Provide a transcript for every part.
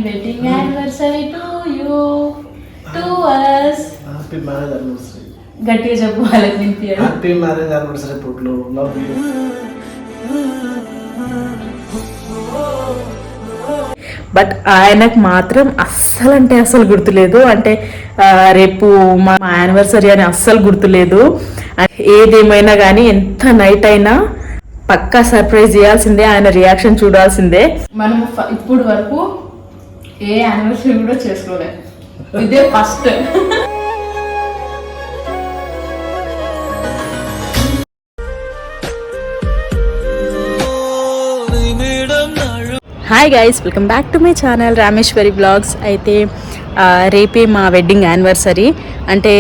wedding anniversary to you, to us. Happy marriage anniversary. గట్టిగా చెప్పు వాళ్ళకి వినిపించాడు. హ్యాపీ మ్యారేజ్ యానివర్సరీ పుట్లు లవ్ యూ. బట్ ఆయనకు మాత్రం అస్సలు అంటే అస్సలు గుర్తులేదు. అంటే రేపు మా యానివర్సరీ అని అస్సలు గుర్తులేదు. ఏదేమైనా కానీ ఎంత నైట్ అయినా పక్కా సర్ప్రైజ్ చేయాల్సిందే, ఆయన రియాక్షన్ చూడాల్సిందే. మనం ఇప్పుడు వరకు ఏ యానివర్సరీ కూడా చేసుకోలేదు, ఇదే first. Hi guys, welcome back to my channel Rameshwari blogs. అయితే రేపే మా వెడ్డింగ్ యానివర్సరీ. అంటే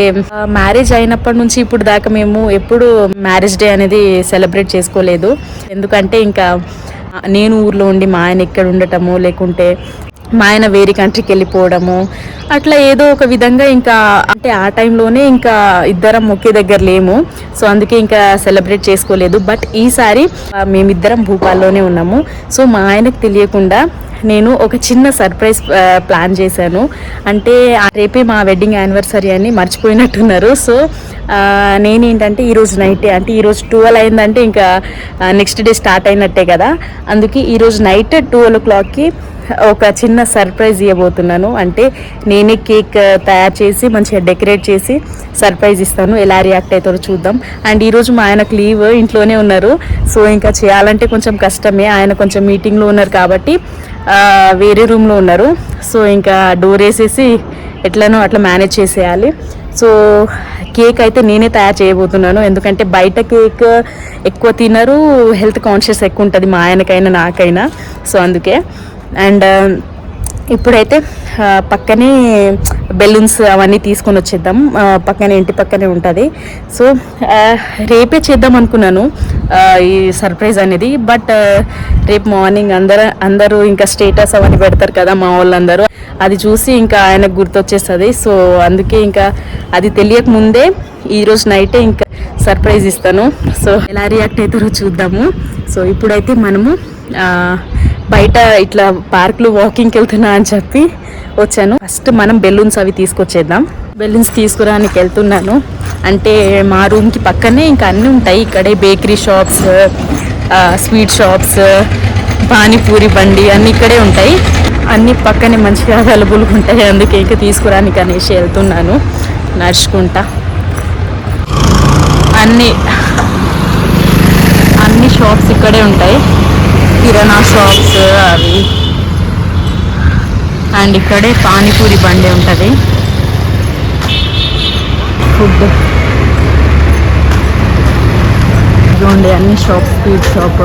మ్యారేజ్ అయినప్పటి నుంచి ఇప్పుడు దాకా మేము ఎప్పుడు మ్యారేజ్ డే అనేది సెలబ్రేట్ చేసుకోలేదు. ఎందుకంటే ఇంకా నేను ఊర్లో ఉండి మా ఆయన ఇక్కడ ఉండటము, లేకుంటే మా ఆయన వేరే కంట్రీకి వెళ్ళిపోవడము, అట్లా ఏదో ఒక విధంగా ఇంకా అంటే ఆ టైంలోనే ఇంకా ఇద్దరం ఒకే దగ్గర లేము. సో అందుకే ఇంకా సెలబ్రేట్ చేసుకోలేదు. బట్ ఈసారి మేమిద్దరం భూపాల్లోనే ఉన్నాము. సో మా ఆయనకు తెలియకుండా నేను ఒక చిన్న సర్ప్రైజ్ ప్లాన్ చేశాను. అంటే రేపే మా వెడ్డింగ్ యానివర్సరీ అని మర్చిపోయినట్టున్నారు. సో నేనేంటంటే ఈరోజు నైటే, అంటే ఈరోజు 12 అయిందంటే ఇంకా నెక్స్ట్ డే స్టార్ట్ అయినట్టే కదా. అందుకే ఈరోజు నైట్ 12 o'clockకి ఒక చిన్న సర్ప్రైజ్ ఇవ్వబోతున్నాను. అంటే నేనే కేక్ తయారు చేసి మంచిగా డెకరేట్ చేసి సర్ప్రైజ్ ఇస్తాను. ఎలా రియాక్ట్ అవుతారో చూద్దాం. అండ్ ఈరోజు మా ఆయనకు లీవ్, ఇంట్లోనే ఉన్నారు. సో ఇంకా చేయాలంటే కొంచెం కష్టమే. ఆయన కొంచెం మీటింగ్లో ఉన్నారు కాబట్టి వేరే రూమ్లో ఉన్నారు. సో ఇంకా డోర్ వేసేసి ఎట్లనో అట్లా మేనేజ్ చేసేయాలి. సో కేక్ అయితే నేనే తయారు చేయబోతున్నాను. ఎందుకంటే బయట కేక్ ఎక్కువ తినరు, హెల్త్ కాన్షియస్ ఎక్కువ ఉంటుంది మా ఆయనకైనా నాకైనా. సో అందుకే. అండ్ ఇప్పుడైతే పక్కనే బెలూన్స్ అవన్నీ తీసుకొని వచ్చేద్దాం. పక్కనే, ఇంటి పక్కనే ఉంటుంది. సో రేపే చేద్దాం అనుకున్నాను ఈ సర్ప్రైజ్ అనేది. బట్ రేపు మార్నింగ్ అందరూ ఇంకా స్టేటస్ అవన్నీ పెడతారు కదా మా వాళ్ళందరూ, అది చూసి ఇంకా ఆయనకు గుర్తొచ్చేస్తుంది. సో అందుకే ఇంకా అది తెలియక ముందే ఈరోజు నైటే ఇంకా సర్ప్రైజ్ ఇస్తాను. సో ఎలా రియాక్ట్ అవుతారో చూద్దాము. సో ఇప్పుడైతే మనము బయట ఇట్లా పార్క్లో వాకింగ్కి వెళ్తున్నా అని చెప్పి వచ్చాను. ఫస్ట్ మనం బెలూన్స్ అవి తీసుకొచ్చేద్దాం. బెలూన్స్ తీసుకురానికి వెళ్తున్నాను. అంటే మా రూమ్కి పక్కనే ఇంకా అన్నీ ఉంటాయి. ఇక్కడే bakery shops, sweet shops, panipuri బండి అన్నీ ఇక్కడే ఉంటాయి. అన్నీ పక్కనే మంచిగా అవైలబుల్గా ఉంటాయి. అందుకే ఇంకా తీసుకురానికి అనేసి వెళ్తున్నాను నడుచుకుంటా. అన్ని షాప్స్ ఇక్కడే ఉంటాయి, కిరాణా షాప్స్ అవి. అండ్ ఇక్కడే పానీపూరి బండి ఉంటుంది, ఫుడ్ ఇదిగోండి అన్ని shops, sweet shop,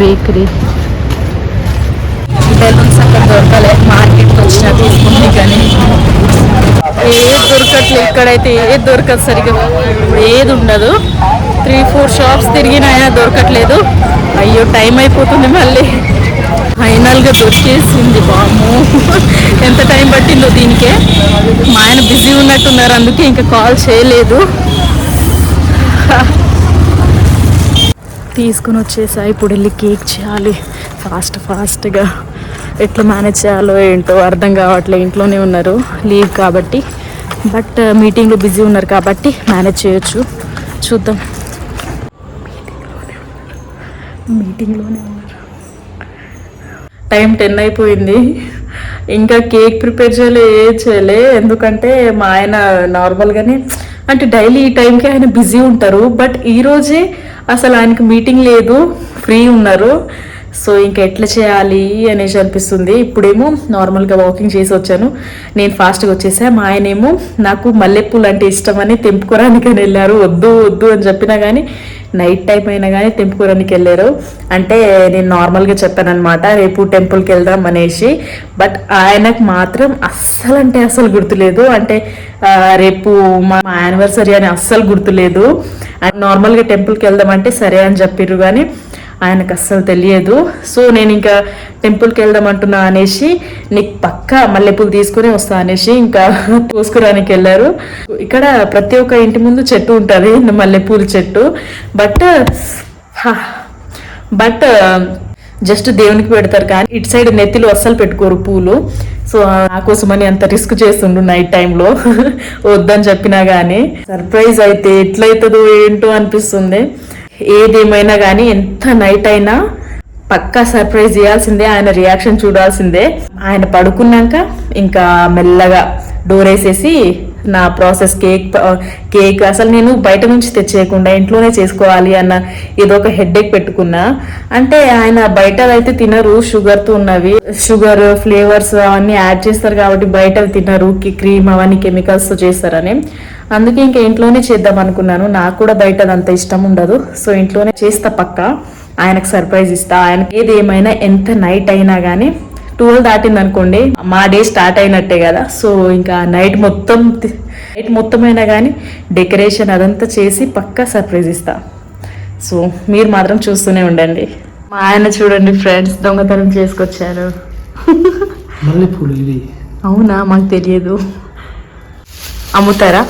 bakery. Balloons అక్కడ దొరకలే, మార్కెట్కి వచ్చినా తీసుకుంది కానీ ఏది దొరకట్లేదు. ఇక్కడైతే ఏది దొరకదు సరిగా, ఏది ఉండదు. 3-4 షాప్స్ తిరిగిన అయినా దొరకట్లేదు. అయ్యో టైం అయిపోతుంది. మళ్ళీ ఫైనల్గా దొరికేసింది. బాము ఎంత టైం పట్టిందో దీనికే. మా ఆయన బిజీ ఉన్నట్టున్నారు, అందుకే ఇంకా కాల్ చేయలేదు. తీసుకుని వచ్చేసా. ఇప్పుడు వెళ్ళి కేక్ చేయాలి ఫాస్ట్గా. ఎట్లా మేనేజ్ చేయాలో ఏంటో అర్థం కావట్లేదు. ఇంట్లోనే ఉన్నారు, లీవ్ కాబట్టి. బట్ మీటింగ్లో బిజీ ఉన్నారు కాబట్టి మేనేజ్ చేయొచ్చు. చూద్దాం. మీటింగ్లోనే ఉన్నారు. టైం 10 అయిపోయింది. ఇంకా కేక్ ప్రిపేర్ చేయలే. ఎందుకంటే మా ఆయన నార్మల్గానే అంటే డైలీ ఈ టైంకి ఆయన బిజీ ఉంటారు. బట్ ఈరోజే అసలు ఆయనకి మీటింగ్ లేదు, ఫ్రీ ఉన్నారు. సో ఇంకా ఎట్లా చేయాలి అనేసి అనిపిస్తుంది. ఇప్పుడేమో నార్మల్గా వాకింగ్ చేసి వచ్చాను, నేను ఫాస్ట్గా వచ్చేసా. మా ఆయనేమో నాకు మల్లెపూలు అంటే ఇష్టం అని తెంపుకోవడానికి వెళ్ళారు. వద్దు అని చెప్పినా కానీ నైట్ టైం అయినా కానీ తెంపుకోవడానికి వెళ్ళారు. అంటే నేను నార్మల్గా చెప్పాను అనమాట, రేపు టెంపుల్కి వెళ్దాం అనేసి. బట్ ఆయనకు మాత్రం అస్సలు అంటే అస్సలు గుర్తులేదు. అంటే రేపు మా యానివర్సరీ అని అస్సలు గుర్తులేదు. నార్మల్గా టెంపుల్కి వెళ్దాం అంటే సరే అని చెప్పారు కానీ ఆయనకు అస్సలు తెలియదు. సో నేను ఇంకా టెంపుల్కి వెళ్దాం అంటున్నా అనేసి, నీకు పక్కా మల్లెపూలు తీసుకుని వస్తా అనేసి ఇంకా కోసుకురానికి వెళ్ళారు. ఇక్కడ ప్రతి ఒక్క ఇంటి ముందు చెట్టు ఉంటుంది, మల్లెపూల చెట్టు. బట్ జస్ట్ దేవునికి పెడతారు కానీ ఇటు సైడ్ నెత్తిలో అస్సలు పెట్టుకోరు పూలు. సో నా కోసమని అంత రిస్క్ చేస్తుండు నైట్ టైంలో వద్దని చెప్పినా కానీ. సర్ప్రైజ్ అయితే ఎట్లయితుందో ఏంటో అనిపిస్తుంది. ఏదేమైనా కానీ ఎంత నైట్ అయినా పక్కా సర్ప్రైజ్ చేయాల్సిందే, ఆయన రియాక్షన్ చూడాల్సిందే. ఆయన పడుకున్నాక ఇంకా మెల్లగా డోర్ వేసేసి నా ప్రాసెస్ కేక్ అసలు నేను బయట నుంచి తెచ్చేయకుండా ఇంట్లోనే చేసుకోవాలి అన్న ఏదో ఒక హెడ్ఏక్ పెట్టుకున్నా. అంటే ఆయన బయట అయితే తినరు, షుగర్తో ఉన్నవి, షుగర్ ఫ్లేవర్స్ అవన్నీ యాడ్ చేస్తారు కాబట్టి బయట తినరు, క్రీమ్ అవన్నీ కెమికల్స్తో చేస్తారని. అందుకే ఇంకా ఇంట్లోనే చేద్దాం అనుకున్నాను. నాకు కూడా బయట అంత ఇష్టం ఉండదు. సో ఇంట్లోనే చేస్తా పక్కా. ఆయనకు సర్ప్రైజ్ ఇస్తా. ఆయనకి ఏది ఏమైనా ఎంత నైట్ అయినా కానీ 12 దాటింది అనుకోండి మా డే స్టార్ట్ అయినట్టే కదా. సో ఇంకా నైట్ మొత్తం అయినా కానీ డెకరేషన్ అదంతా చేసి పక్కా సర్ప్రైజ్ ఇస్తా. సో మీరు మాత్రం చూస్తూనే ఉండండి. మా ఆయన చూడండి ఫ్రెండ్స్ దొంగతనం చేసుకొచ్చారు. మల్లెపూలు ఇవి. అవునా, మాకు తెలియదు. అమ్ముతారా?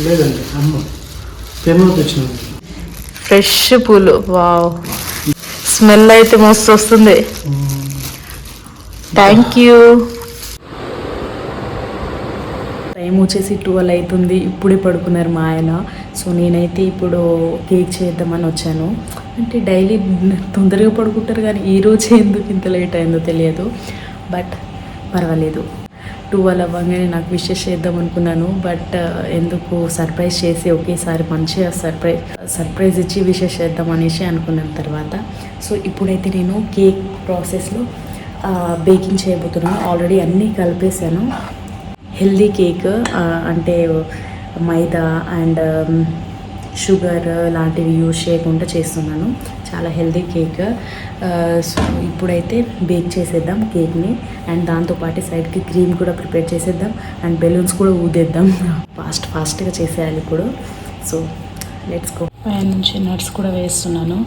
లేదండి, అమ్మ ప్రేమతో వచ్చిన ఫ్రెష్ పూలు. వావ్, స్మెల్ అయితే మస్తు వస్తుంది. Thank you. టైం వచ్చేసి 12 అవుతుంది. ఇప్పుడే పడుకున్నారు మా ఆయన. సో నేనైతే ఇప్పుడు కేక్ చేద్దామని వచ్చాను. అంటే డైలీ తొందరగా పడుకుంటారు కానీ ఈరోజు ఎందుకు ఇంత లేట్ అయిందో తెలియదు. బట్ పర్వాలేదు. 12 అవ్వగానే నాకు విషెస్ చేద్దాం అనుకున్నాను. బట్ ఎందుకు సర్ప్రైజ్ చేసి ఒకేసారి మంచిగా సర్ప్రైజ్ ఇచ్చి విషెస్ చేద్దాం అనేసి అనుకున్నాను తర్వాత. సో ఇప్పుడైతే నేను కేక్ ప్రాసెస్లో బేకింగ్ చేయబోతున్నాను. ఆల్రెడీ అన్నీ కలిపేసాను. హెల్దీ కేక్ అంటే మైదా అండ్ షుగర్ లాంటివి యూజ్ చేయకుండా చేస్తున్నాను. చాలా హెల్దీ కేక్. సో ఇప్పుడైతే బేక్ చేసేద్దాం కేక్ని. అండ్ దాంతోపాటు సైడ్కి క్రీమ్ కూడా ప్రిపేర్ చేసేద్దాం. అండ్ బెలూన్స్ కూడా ఊదేద్దాం. ఫాస్ట్గా చేసేయాలి ఇప్పుడు. So let's go. పైన నుంచి నట్స్ కూడా వేస్తున్నాను.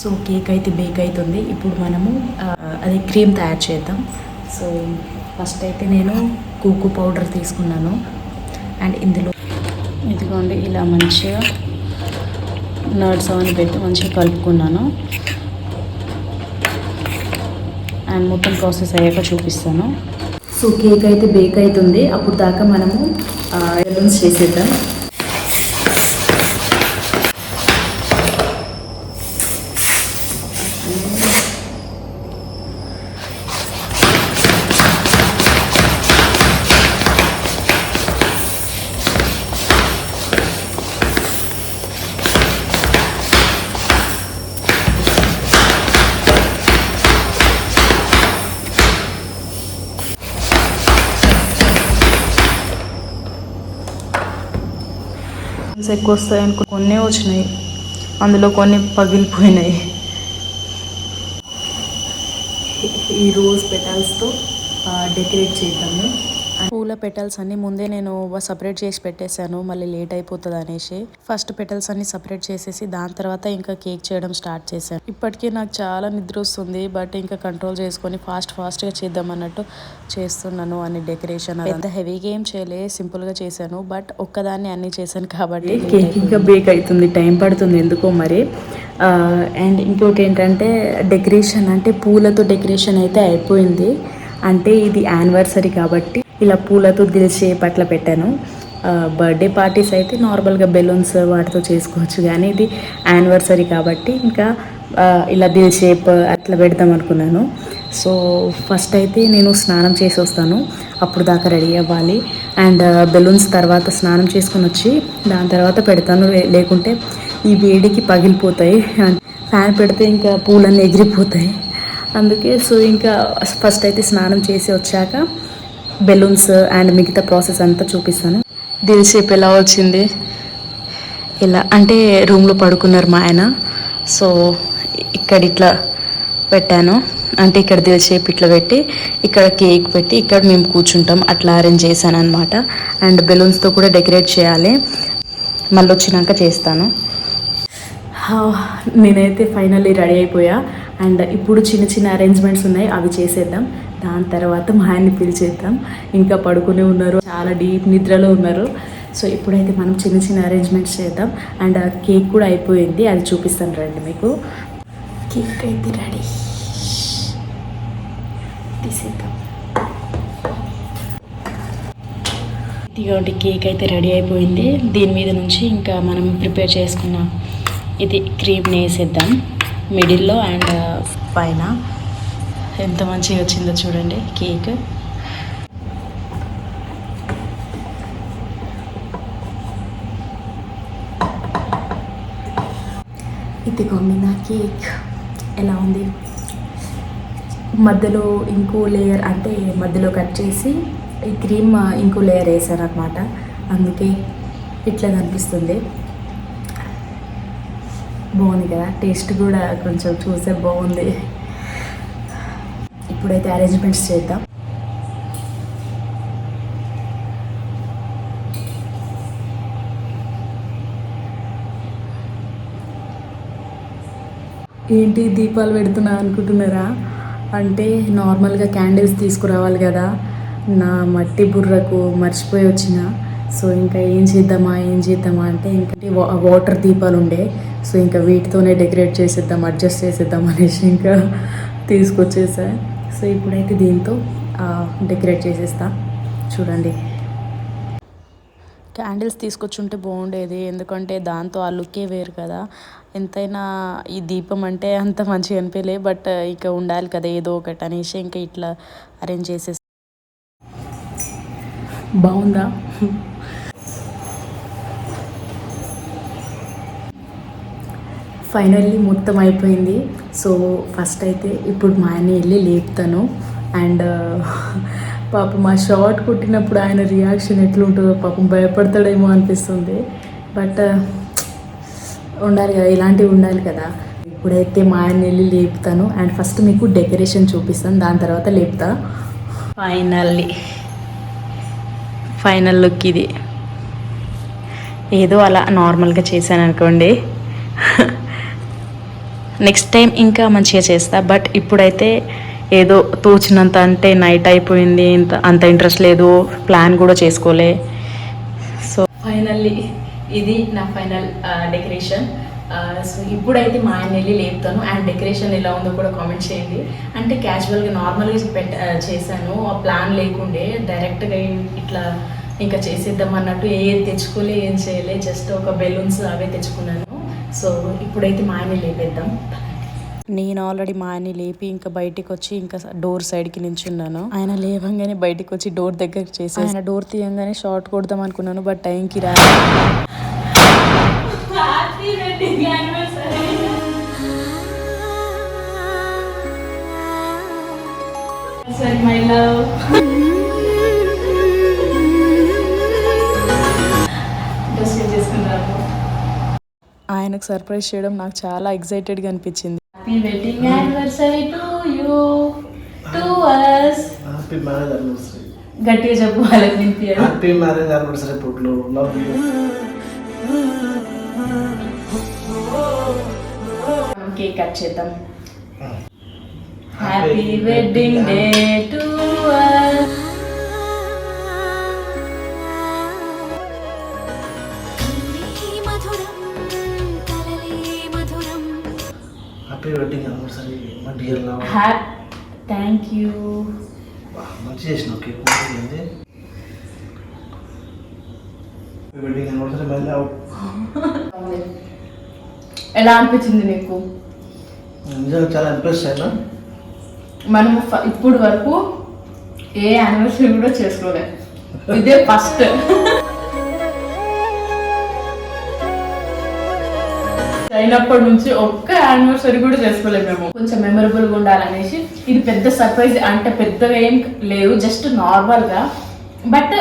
సో కేక్ అయితే బేక్ అవుతుంది. ఇప్పుడు మనము అది క్రీమ్ తయారు చేద్దాం. సో ఫస్ట్ అయితే నేను కోకో పౌడర్ తీసుకున్నాను. అండ్ ఇందులో ఇదిగోండి ఇలా మంచిగా నట్స్ అవన్నీ పెట్టి మంచిగా కలుపుకున్నాను. అండ్ మొత్తం ప్రాసెస్ అయ్యాక చూపిస్తాను. సో కేక్ అయితే బేక్ అవుతుంది. అప్పుడు దాకా మనము బెలూన్స్ చేసేద్దాం. ఎక్కువ వస్తాయి అనుకో, కొన్ని వచ్చినాయి, అందులో కొన్ని పగిలిపోయినాయి. ఈ రోజ్ పెటల్స్తో డెకరేట్ చేద్దాము. పూల పెటల్స్ అన్ని ముందే నేను సపరేట్ చేసి పెట్టేశాను, మళ్ళీ లేట్ అయిపోతుంది అనేసి. ఫస్ట్ పెటల్స్ అన్ని సపరేట్ చేసేసి దాని తర్వాత ఇంకా కేక్ చేయడం స్టార్ట్ చేశాను. ఇప్పటికీ నాకు చాలా నిద్ర వస్తుంది. బట్ ఇంకా కంట్రోల్ చేసుకొని ఫాస్ట్గా చేద్దాం అన్నట్టు చేస్తున్నాను. అన్ని డెకరేషన్ అంత హెవీగా ఏం చేయలే, సింపుల్గా చేశాను. బట్ ఒక్కదాన్ని అన్ని చేశాను కాబట్టి కేక్ ఇంకా బేక్ అవుతుంది, టైం పడుతుంది ఎందుకో మరి. అండ్ ఇంకోటి ఏంటంటే డెకరేషన్, అంటే పూలతో డెకరేషన్ అయితే అయిపోయింది. అంటే ఇది యానివర్సరీ కాబట్టి ఇలా పూలతో దిల్ షేప్ అట్లా పెట్టాను. బర్త్డే పార్టీస్ అయితే నార్మల్గా బెలూన్స్ వాటితో చేసుకోవచ్చు, కానీ ఇది యానివర్సరీ కాబట్టి ఇంకా ఇలా దిల్ షేప్ అట్లా పెడదాం అనుకున్నాను. సో ఫస్ట్ అయితే నేను స్నానం చేసి వస్తాను, అప్పుడు దాకా రెడీ అవ్వాలి. అండ్ బెలూన్స్ తర్వాత స్నానం చేసుకొని వచ్చి దాని తర్వాత పెడతాను, లేకుంటే ఈ వేడికి పగిలిపోతాయి. ఫ్యాన్ పెడితే ఇంకా పూలన్నీ ఎగిరిపోతాయి అందుకే. సో ఇంకా ఫస్ట్ అయితే స్నానం చేసి వచ్చాక బెలూన్స్ అండ్ మిగతా ప్రాసెస్ అంతా చూపిస్తాను. దిల్ షేప్ ఎలా వచ్చింది, ఇలా అంటే రూమ్లో పడుకున్నారు మా ఆయన. సో ఇక్కడ ఇట్లా పెట్టాను, అంటే ఇక్కడ దిల్ షేప్ ఇట్లా పెట్టి ఇక్కడ కేక్ పెట్టి ఇక్కడ మేము కూర్చుంటాం, అట్లా అరేంజ్ చేశాను అనమాట. అండ్ బెలూన్స్తో కూడా డెకరేట్ చేయాలి, మళ్ళీ వచ్చినాక చేస్తాను. నేనైతే ఫైనల్లీ రెడీ అయిపోయా. అండ్ ఇప్పుడు చిన్న అరేంజ్మెంట్స్ ఉన్నాయి, అవి చేసేద్దాం. దాని తర్వాత మా ఆయన్ని పిలిచేద్దాం. ఇంకా పడుకునే ఉన్నారు, చాలా డీప్ నిద్రలో ఉన్నారు. సో ఇప్పుడైతే మనం చిన్న అరేంజ్మెంట్స్ చేద్దాం. అండ్ కేక్ కూడా అయిపోయింది, అది చూపిస్తాను రండి మీకు. కేక్ అయితే రెడీ, తీసేద్దాం. ఇదిగోండి కేక్ అయితే రెడీ అయిపోయింది. దీని మీద నుంచి ఇంకా మనం ప్రిపేర్ చేసుకున్న ఇది క్రీమ్ని వేసేద్దాం మిడిల్లో అండ్ పైన. ఎంత మంచిగా వచ్చిందో చూడండి కేక్. ఇదిగోండి నా కేక్ ఎలా ఉంది. మధ్యలో ఇంకో లేయర్ అంటే మధ్యలో కట్ చేసి ఈ క్రీమ్ ఇంకో లేయర్ వేసాను అనమాట, అందుకే ఇట్లా కనిపిస్తుంది. బాగుంది కదా, టేస్ట్ కూడా కొంచెం చూసే బాగుంది. ఇప్పుడైతే అరేంజ్మెంట్స్ చేద్దాం. ఏంటి దీపాలు పెడుతున్నా అనుకుంటున్నారా? అంటే నార్మల్గా క్యాండిల్స్ తీసుకురావాలి కదా, నా మట్టి బుర్రకు మర్చిపోయి వచ్చిన. సో ఇంకా ఏం చేద్దామా అంటే ఇంకా వాటర్ దీపాలు ఉండే, సో ఇంకా వీటితోనే డెకరేట్ చేసేద్దాం, అడ్జస్ట్ చేసేద్దాం అనేసి ఇంకా తీసుకొచ్చేసా. సో ఇప్పుడైతే దీంతో డెకరేట్ చేసేస్తా. చూడండి, క్యాండిల్స్ తీసుకొచ్చుంటే బాగుండేది, ఎందుకంటే దాంతో ఆ లుక్కే వేరు కదా. ఎంతైనా ఈ దీపం అంటే అంత మంచిగా అనిపించలే, బట్ ఇక ఉండాలి కదా ఏదో ఒకటి అనేసి ఇంకా ఇట్లా అరేంజ్ చేసేసి. బాగుందా? ఫైనల్లీ మొత్తం అయిపోయింది. సో ఫస్ట్ అయితే ఇప్పుడు మా ఆయన వెళ్ళి లేపుతాను. అండ్ పాపం మా షార్ట్ కుట్టినప్పుడు ఆయన రియాక్షన్ ఎట్లుంటుందో పాపం భయపడతాడేమో అనిపిస్తుంది. బట్ ఉండాలి కదా, ఇలాంటివి ఉండాలి కదా. ఇప్పుడైతే మా ఆయన వెళ్ళి లేపుతాను అండ్ ఫస్ట్ మీకు డెకరేషన్ చూపిస్తాను, దాని తర్వాత లేపుతా. ఫైనల్ లుక్ ఇది. ఏదో అలా నార్మల్గా చేశాను అనుకోండి, నెక్స్ట్ టైం ఇంకా మంచిగా చేస్తా. బట్ ఇప్పుడైతే ఏదో తోచినంత, అంటే నైట్ అయిపోయింది, అంత ఇంట్రెస్ట్ లేదు, ప్లాన్ కూడా చేసుకోలే. సో ఫైనల్లీ ఇది నా ఫైనల్ డెకరేషన్. సో ఇప్పుడైతే మా ఆయన వెళ్ళి లేపుతాను అండ్ డెకరేషన్ ఎలా ఉందో కూడా కామెంట్ చేయండి. అంటే క్యాజువల్గా నార్మల్గా చేశాను, ఆ ప్లాన్ లేకుండే డైరెక్ట్గా ఇట్లా ఇంకా చేసేద్దాం అన్నట్టు ఏది తెచ్చుకోలే, ఏం చేయలే, జస్ట్ ఒక బెలూన్స్ అవే తెచ్చుకున్నాను. సో ఇప్పుడైతే మా ఆయన లేపేద్దాం. నేను ఆల్రెడీ మా ఆయన్ని లేపి ఇంకా బయటికి వచ్చి ఇంకా డోర్ సైడ్కి నించున్నాను. ఆయన లేవంగానే బయటికి వచ్చి డోర్ దగ్గర చేసి ఆయన డోర్ తీయంగానే షార్ట్ కొడదాం అనుకున్నాను, బట్ టైంకి రా. మై లవ్, ఆయనకు సర్ప్రైజ్ చేయడం నాకు చాలా ఎక్సైటెడ్గా అనిపించింది. Happy wedding anniversary to you, to us. Happy marriage anniversary. గట్టిగా చెప్పు, వాళ్ళకి వినిపించాలి. హ్యాపీ మ్యారేజ్ యానివర్సరీ పుట్లు, లవ్ యూ. కేక్ కట్ చేద్దాం. Happy wedding day to us. Happy wedding anniversary my dear love. Thank you. మంచి చేసినావు కేక్. మంచిది. Wedding anniversary my love. ఎలా అనిపించింది నీకు? నిజంగా చాలా ఇంప్రెస్ అయినా. మనము ఇప్పుడు వరకు ఏ యానివర్సరీ కూడా చేసుకోలేదు, ఇదే ఫస్ట్. అయినప్పటి నుంచి ఒక్క యానివర్సరీ కూడా చేసుకోలేదు మేము. కొంచెం మెమరబుల్గా ఉండాలనేసి ఇది పెద్ద సర్ప్రైజ్ అంటే పెద్దగా ఏం లేవు, జస్ట్ నార్మల్గా. బట్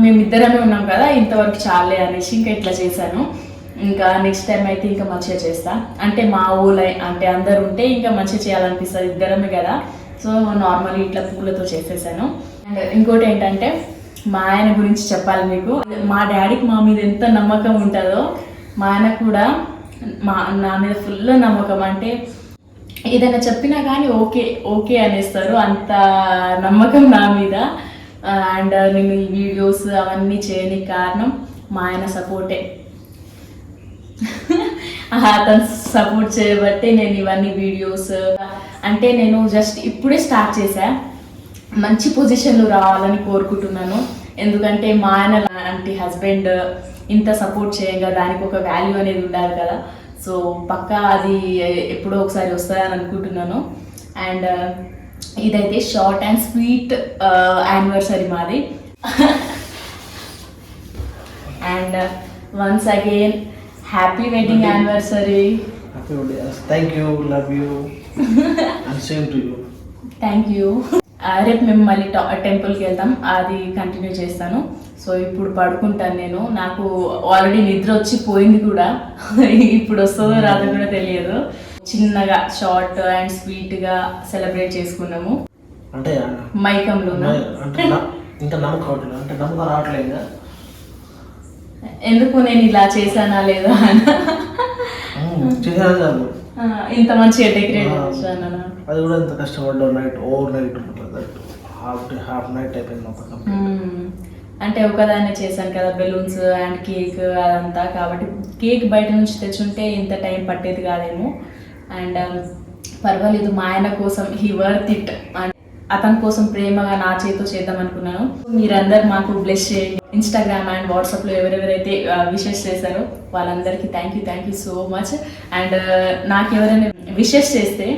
మేమిద్దరమే ఉన్నాం కదా, ఇంతవరకు చాలే అనేసి ఇంకా ఇట్లా చేశాను. ఇంకా నెక్స్ట్ టైం అయితే ఇంకా మంచిగా చేస్తా. అంటే మా ఊళ్ళో అంటే అందరు ఉంటే ఇంకా మంచిగా చేయాలనిపిస్తుంది, ఇద్దరమే కదా. సో నార్మల్ ఇట్లా పూలతో చేసేసాను. అండ్ ఇంకోటి ఏంటంటే మా ఆయన గురించి చెప్పాలి మీకు. మా డాడీకి మా మీద ఎంత నమ్మకం ఉంటుందో మా ఆయన కూడా నా మీద ఫుల్ నమ్మకం. అంటే ఏదైనా చెప్పినా కానీ ఓకే ఓకే అనేస్తారు, అంత నమ్మకం నా మీద. అండ్ నేను ఈ వీడియోస్ అవన్నీ చేయడానికి కారణం మా ఆయన సపోర్టే. అతను సపోర్ట్ చేయబట్టి నేను ఇవన్నీ వీడియోస్ అంటే నేను జస్ట్ ఇప్పుడే స్టార్ట్ చేశా. మంచి పొజిషన్లో రావాలని కోరుకుంటున్నాను. ఎందుకంటే మా ఆయన లాంటి హస్బెండ్ ఇంత సపోర్ట్ చేయగా దానికి ఒక వాల్యూ అనేది ఉండాలి కదా. సో పక్కా అది ఎప్పుడో ఒకసారి వస్తుందని అనుకుంటున్నాను. అండ్ ఇదైతే షార్ట్ అండ్ స్వీట్ యానివర్సరీ మాది. And once again happy wedding anniversary. Happy birthday. Thank you, love you and same to you. Thank you. రేపు మేము మళ్ళీ టెంపుల్కి వెళ్తాం, అది కంటిన్యూ చేస్తాను. సో ఇప్పుడు పడుకుంటాను నేను. నాకు ఆల్రెడీ నిద్ర వచ్చి పోయింది కూడా, ఇప్పుడు వస్తుందో రాదో కూడా తెలియదు. చిన్నగా షార్ట్ అండ్ స్వీట్గా సెలబ్రేట్ చేసుకున్నాము. అంటే మైకంలో అంటే ఇంకా నమ్మకం అంటే నమ్మకం రావట్లేదు. ఎందుకు నేను ఇలా చేశానా లేదా చేయాలి. ఇంత మంచిగా డెకరేట్ చేశాను. అది కూడా ఎంత కష్టపడ్డావు. Night over night half night అయిపోయింది మొత్తం. అంటే ఒకదాన్ని చేశాను కదా, బెలూన్స్ అండ్ కేక్ అదంతా. కాబట్టి కేక్ బయట నుంచి తెచ్చుంటే ఇంత టైం పట్టేది కాదేమో. అండ్ పర్వాలేదు, మా ఆయన కోసం హీ వర్త్ ఇట్. అండ్ అతని కోసం ప్రేమగా నా చేతితో చేద్దాం అనుకున్నాను. మీరందరూ మాకు బ్లెస్ చేయండి. ఇన్స్టాగ్రామ్ అండ్ వాట్సాప్లో ఎవరెవరైతే విషెస్ చేశారో వాళ్ళందరికీ thank you so much. And నాకు ఎవరైనా విషెస్ చేస్తే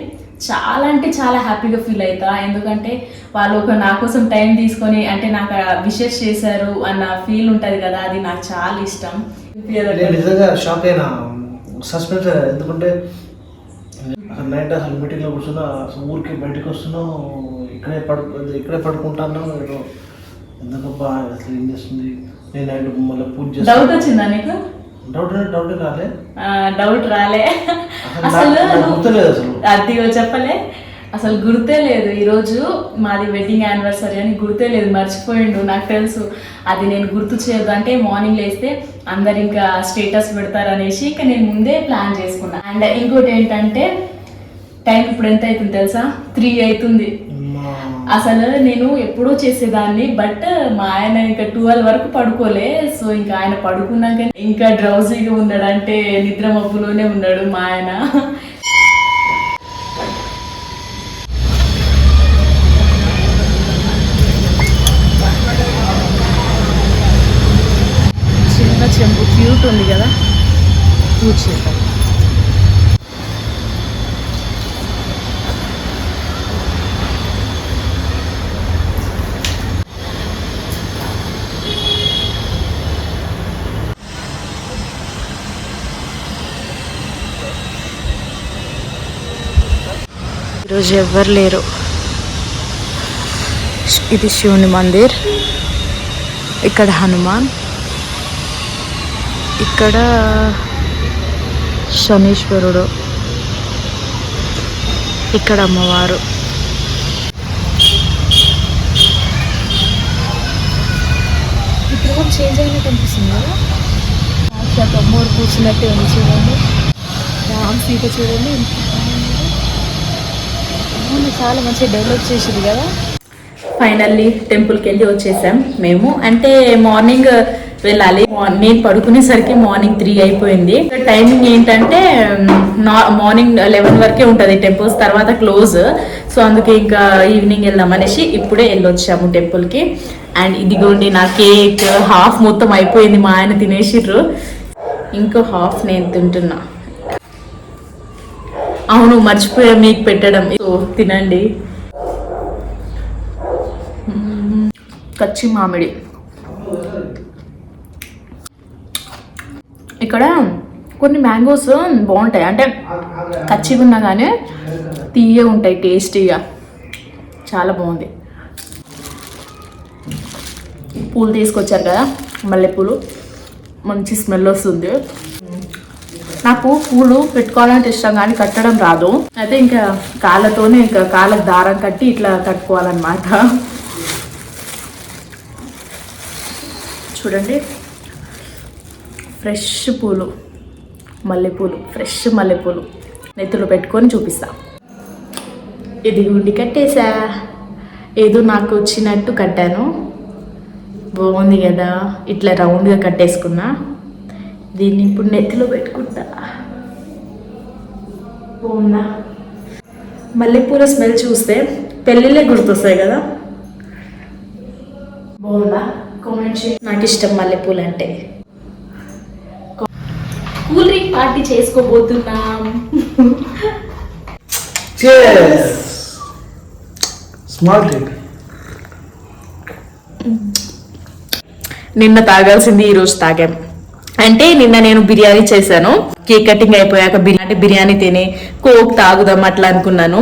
చాలా అంటే చాలా హ్యాపీగా ఫీల్ అవుతా. ఎందుకంటే వాళ్ళు ఒక నా కోసం టైం తీసుకొని అంటే నాకు విషెస్ చేశారు అన్న ఫీల్ ఉంటుంది కదా, అది నాకు చాలా ఇష్టం. నిజంగా షాక్ అయినా, సస్పెన్స్. ఎందుకంటే అసలు నైట్ అసలు మీటింగ్లో కూర్చున్నా, అసలు ఊరికి బయటకు వస్తున్నావు, ఇక్కడే పడుకుంటాను. ఎందుకబ్బా అసలు ఏం చేస్తుంది, నేను నైట్ మళ్ళీ పూజ చేస్తాను. డౌట్ వచ్చిందా నీకు? డౌట్ రాలే అసలు. అది చెప్పలే, అసలు గుర్తే లేదు. ఈరోజు మాది వెడ్డింగ్ యానివర్సరీ అని గుర్తే లేదు, మర్చిపోయిండు. నాకు తెలుసు అది నేను గుర్తు చేయదు. అంటే మార్నింగ్ లేస్తే అందరు ఇంకా స్టేటస్ పెడతారు అనేసి ఇంకా నేను ముందే ప్లాన్ చేసుకున్నా. అండ్ ఇంకోటి ఏంటంటే టైం ఇప్పుడు ఎంత అవుతుంది తెలుసా? 3 అవుతుంది. అసలు నేను ఎప్పుడూ చేసేదాన్ని, బట్ మా ఆయన ఇంకా 12 వరకు పడుకోలే. సో ఇంకా ఆయన పడుకున్నాక ఇంకా డ్రౌజీగా ఉన్నాడు, అంటే నిద్ర మబ్బులోనే ఉన్నాడు మా ఆయన. చిన్న చెంబు క్యూట్ ఉంది కదా, కూర్చేద్దాం. ఈరోజు ఎవ్వరు లేరు. ఇది శివుని మందిర్, ఇక్కడ హనుమాన్, ఇక్కడ శనీశ్వరుడు, ఇక్కడ అమ్మవారు. ఇప్పుడు చేంజ్ అయినట్టు అనిపిస్తుంది కదా, అమ్మవారు కూర్చున్నట్టే ఉంది. చూడండి, రామ్ సీత చూడండి, చాలా మంచిగా డెవలప్ చేసింది కదా. ఫైనల్లీ టెంపుల్కి వెళ్ళి వచ్చేసాం మేము. అంటే మార్నింగ్ వెళ్ళాలి, నేను పడుకునేసరికి మార్నింగ్ 3 అయిపోయింది. టైమింగ్ ఏంటంటే మార్నింగ్ 11 వరకే ఉంటుంది టెంపుల్స్, తర్వాత క్లోజ్. సో అందుకే ఇంకా ఈవినింగ్ వెళ్దాం అనేసి ఇప్పుడే వెళ్ళొచ్చాము టెంపుల్కి. అండ్ ఇదిగోండి నా కేక్, హాఫ్ మొత్తం అయిపోయింది, మా ఆయన తినేసిర్రు, ఇంకో హాఫ్ నేను తింటున్నా. అవును, మర్చిపోయా మీకు పెట్టడం. సో తినండి. కచ్చి మామిడి. ఇక్కడ కొన్ని మ్యాంగోస్ బాగుంటాయి, అంటే కచ్చిగా ఉన్నా కానీ తీయగా ఉంటాయి, టేస్టీగా, చాలా బాగుంది. పూలు తీసుకొచ్చారు కదా, మల్లెపూలు, మంచి స్మెల్ వస్తుంది. నాకు పూలు పెట్టుకోవాలంటే ఇష్టం కానీ కట్టడం రాదు. అయితే ఇంకా కాళ్ళతోనే ఇంకా కాళ్ళకు దారం కట్టి ఇట్లా కట్టుకోవాలన్నమాట. చూడండి, ఫ్రెష్ పూలు, మల్లెపూలు, ఫ్రెష్ మల్లెపూలు నెత్తులు పెట్టుకొని చూపిస్తా. ఇది గుండి కట్టేసా, ఏదో నాకు వచ్చినట్టు కట్టాను, బాగుంది కదా. ఇట్లా రౌండ్గా కట్టేసుకున్నా. దీన్ని ఇప్పుడు నెత్తిలో పెట్టుకుంటా. బాగుందా? మల్లెపూల స్మెల్ చూస్తే పెళ్ళిళ్ళే గుర్తొస్తాయి కదా. బాగుందా? కామెంట్ చేయి. నాకు ఇష్టం మల్లెపూలు అంటే. కూల్ డ్రింక్ పార్టీ చేసుకోబోతున్నాం. Small drink. నిన్న తాగాల్సింది ఈరోజు తాగాం. అంటే నిన్న నేను బిర్యానీ చేశాను. కేక్ కటింగ్ అయిపోయాక బిర్యానీ తిని కోక్ తాగుదాం అట్లా అనుకున్నాను.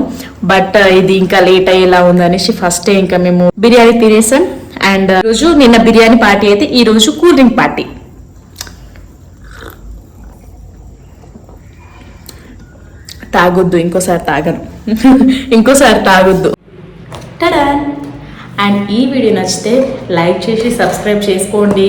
బట్ ఇది ఇంకా లేట్ అయ్యేలా ఉందనేసి ఫస్ట్ ఇంకా మేము బిర్యానీ తినేసాం. అండ్ రోజు నిన్న బిర్యానీ పార్టీ అయితే ఈ రోజు కూల్ డ్రింక్ పార్టీ. తాగొద్దు, ఇంకోసారి తాగను. ఇంకోసారి తాగొద్దు. టడా. అండ్ ఈ వీడియో నచ్చితే లైక్ చేసి సబ్స్క్రైబ్ చేసుకోండి.